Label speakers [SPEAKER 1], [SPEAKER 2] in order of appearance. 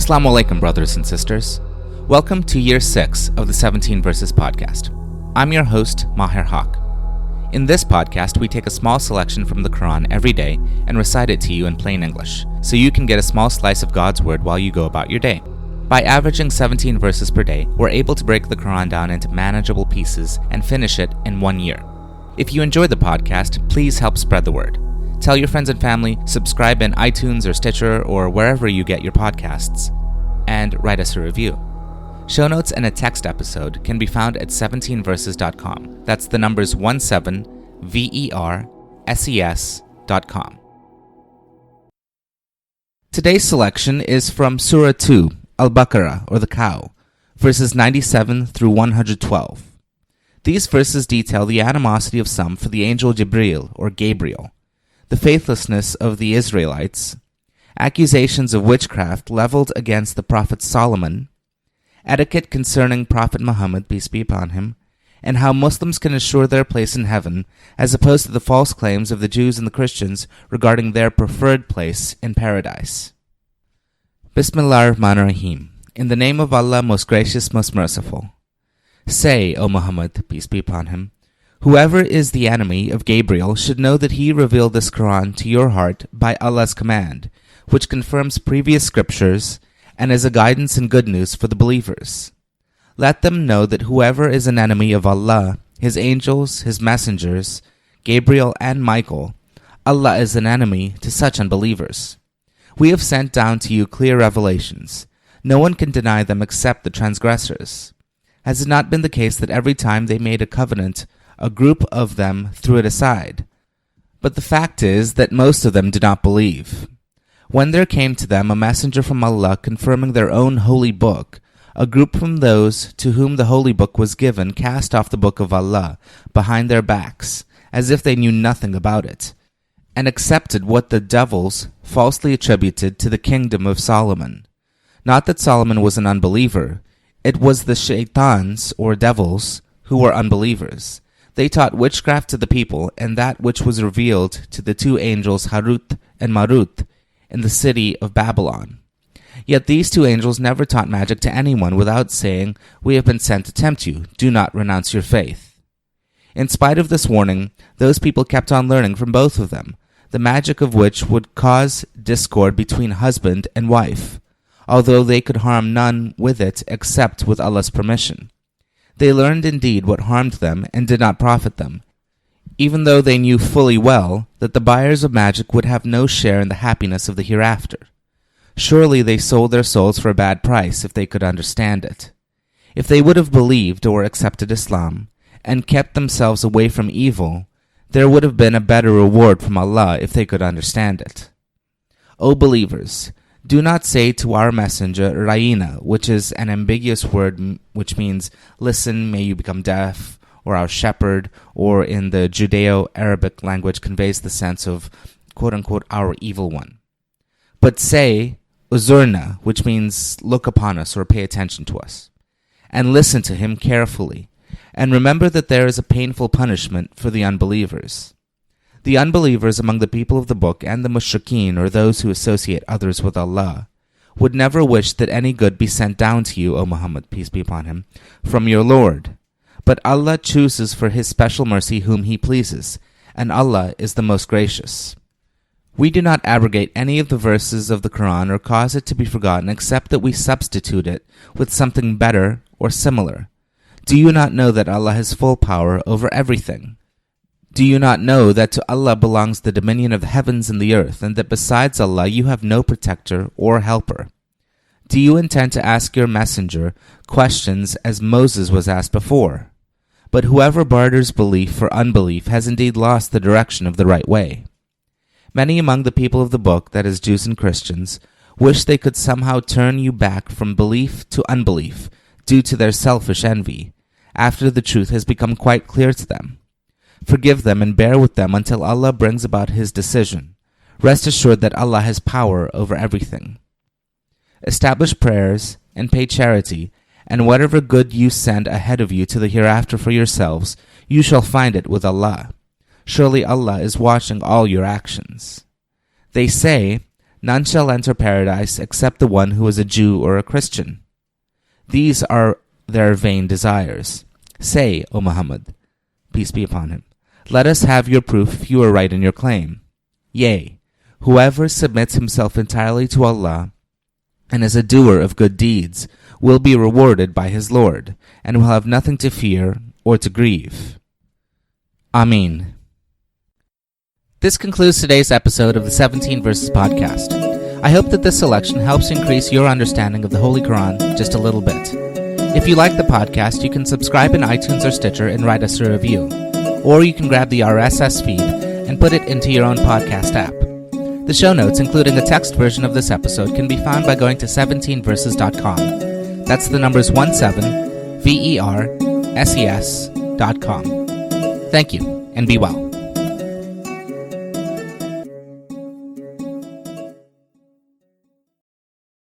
[SPEAKER 1] As-salaam wa-alaikum, brothers and sisters. Welcome to Year 6 of the 17 Verses podcast. I'm your host, Maher Haq. In this podcast, we take a small selection from the Quran every day and recite it to you in plain English, so you can get a small slice of God's word while you go about your day. By averaging 17 verses per day, we're able to break the Quran down into manageable pieces and finish it in 1 year. If you enjoy the podcast, please help spread the word. Tell your friends and family, subscribe in iTunes or Stitcher or wherever you get your podcasts, and write us a review. Show notes and a text episode can be found at 17verses.com. That's the numbers 17verses.com. Today's selection is from Surah 2, Al-Baqarah, or the cow, verses 97 through 112. These verses detail the animosity of some for the Angel Jibreel, or Gabriel, the faithlessness of the Israelites, accusations of witchcraft leveled against the Prophet Solomon, etiquette concerning Prophet Muhammad, peace be upon him, and how Muslims can assure their place in heaven as opposed to the false claims of the Jews and the Christians regarding their preferred place in paradise. Bismillahir-Rahmanir-Rahim. In the name of Allah, most gracious, most merciful. Say, O Muhammad, peace be upon him, whoever is the enemy of Gabriel should know that he revealed this Quran to your heart by Allah's command, which confirms previous scriptures and is a guidance and good news for the believers. Let them know that whoever is an enemy of Allah, His angels, His messengers, Gabriel and Michael, Allah is an enemy to such unbelievers. We have sent down to you clear revelations. No one can deny them except the transgressors. Has it not been the case that every time they made a covenant, a group of them threw it aside? But the fact is that most of them did not believe. When there came to them a messenger from Allah confirming their own holy book, a group from those to whom the holy book was given cast off the book of Allah behind their backs, as if they knew nothing about it, and accepted what the devils falsely attributed to the kingdom of Solomon. Not that Solomon was an unbeliever, it was the shaitans, or devils, who were unbelievers. They taught witchcraft to the people, and that which was revealed to the two angels Harut and Marut in the city of Babylon. Yet these two angels never taught magic to anyone without saying, "We have been sent to tempt you. Do not renounce your faith." In spite of this warning, those people kept on learning from both of them, the magic of which would cause discord between husband and wife, although they could harm none with it except with Allah's permission. They learned indeed what harmed them and did not profit them, even though they knew fully well that the buyers of magic would have no share in the happiness of the hereafter. Surely they sold their souls for a bad price if they could understand it. If they would have believed or accepted Islam and kept themselves away from evil, there would have been a better reward from Allah if they could understand it. O believers, do not say to our messenger, Ra'ina, which is an ambiguous word which means, listen, may you become deaf, or our shepherd, or in the Judeo-Arabic language conveys the sense of, quote-unquote, our evil one. But say, Uzurna, which means look upon us or pay attention to us, and listen to him carefully, and remember that there is a painful punishment for the unbelievers. The unbelievers among the people of the book and the mushrikeen, or those who associate others with Allah, would never wish that any good be sent down to you, O Muhammad, peace be upon him, from your Lord. But Allah chooses for His special mercy whom He pleases, and Allah is the most gracious. We do not abrogate any of the verses of the Quran or cause it to be forgotten except that we substitute it with something better or similar. Do you not know that Allah has full power over everything? Do you not know that to Allah belongs the dominion of the heavens and the earth, and that besides Allah you have no protector or helper? Do you intend to ask your messenger questions as Moses was asked before? But whoever barters belief for unbelief has indeed lost the direction of the right way. Many among the people of the book, that is Jews and Christians, wish they could somehow turn you back from belief to unbelief due to their selfish envy, after the truth has become quite clear to them. Forgive them and bear with them until Allah brings about His decision. Rest assured that Allah has power over everything. Establish prayers and pay charity, and whatever good you send ahead of you to the hereafter for yourselves, you shall find it with Allah. Surely Allah is watching all your actions. They say, None shall enter paradise except the one who is a Jew or a Christian. These are their vain desires. Say, O Muhammad, peace be upon him, let us have your proof if you are right in your claim. Yea, whoever submits himself entirely to Allah and is a doer of good deeds will be rewarded by his Lord, and will have nothing to fear or to grieve. Ameen. This concludes today's episode of the 17 Verses podcast. I hope that this selection helps increase your understanding of the Holy Quran just a little bit. If you like the podcast, you can subscribe in iTunes or Stitcher and write us a review. Or you can grab the RSS feed and put it into your own podcast app. The show notes, including a text version of this episode, can be found by going to 17verses.com. That's the numbers 17, VERSES.com. Thank you, and be well.